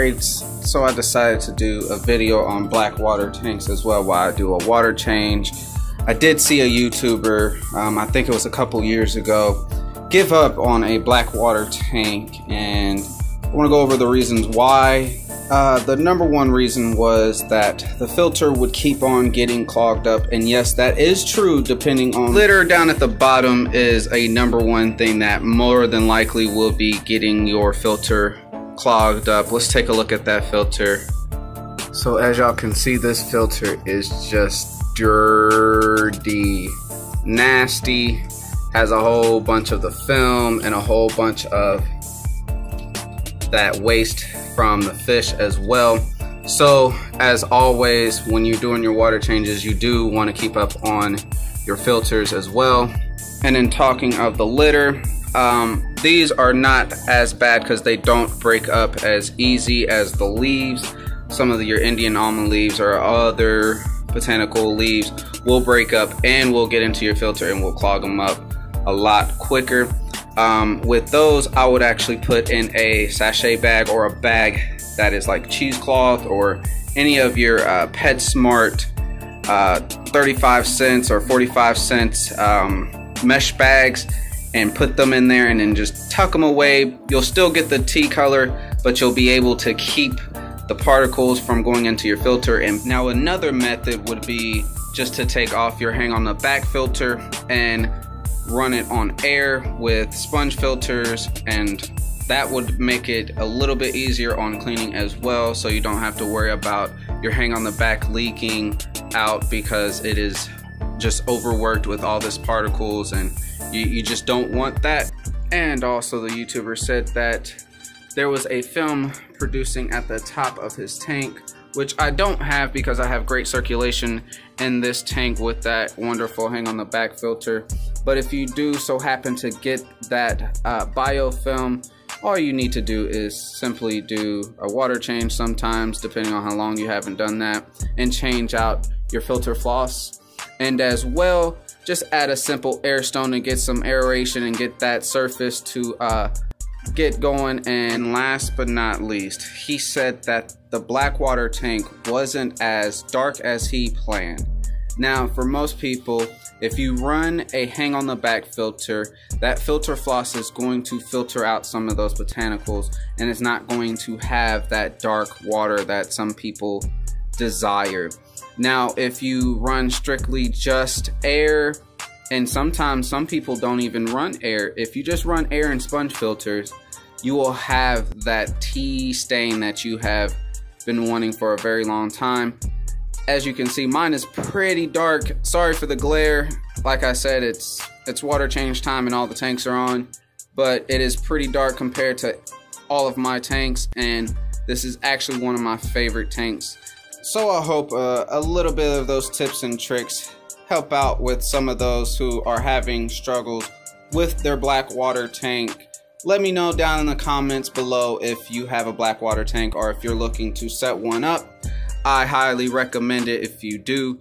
upgrades, so I decided to do a video on black water tanks as well while I do a water change. I did see a YouTuber, I think it was a couple years ago, give up on a black water tank, and I want to go over the reasons why. The number one reason was that the filter would keep on getting clogged up, and yes, that is true. Depending on litter down at the bottom is a number one thing that more than likely will be getting your filter clogged up. Let's take a look at that filter. So as y'all can see, this filter is just dirty, nasty, has a whole bunch of the film and a whole bunch of that waste from the fish as well. So as always, when you're doing your water changes, you do want to keep up on your filters as well. And in talking of the litter, these are not as bad because they don't break up as easy as the leaves. Some of your Indian almond leaves or other botanical leaves will break up and will get into your filter and will clog them up a lot quicker. With those, I would actually put in a sachet bag or a bag that is like cheesecloth or any of your PetSmart 35 cents or 45 cents mesh bags, and put them in there and then just tuck them away. You'll still get the tea color, but you'll be able to keep the particles from going into your filter. And now another method would be just to take off your hang on the back filter and run it on air with sponge filters, and that would make it a little bit easier on cleaning as well, so you don't have to worry about your hang on the back leaking out because it is just overworked with all this particles, and you just don't want that. And also the YouTuber said that there was a film producing at the top of his tank, which I don't have because I have great circulation in this tank with that wonderful hang on the back filter. But if you do so happen to get that biofilm, all you need to do is simply do a water change sometimes, depending on how long you haven't done that, and change out your filter floss. And as well, just add a simple air stone and get some aeration and get that surface to get going. And last but not least, he said that the Blackwater tank wasn't as dark as he planned. Now, for most people, if you run a hang on the back filter, that filter floss is going to filter out some of those botanicals, and it's not going to have that dark water that some people desire. Now, if you run strictly just air, and sometimes some people don't even run air, if you just run air and sponge filters, you will have that tea stain that you have been wanting for a very long time. As you can see, mine is pretty dark. Sorry for the glare. Like I said, it's water change time and all the tanks are on, but it is pretty dark compared to all of my tanks, and this is actually one of my favorite tanks. So I hope a little bit of those tips and tricks help out with some of those who are having struggles with their black water tank. Let me know down in the comments below if you have a black water tank or if you're looking to set one up. I highly recommend it if you do.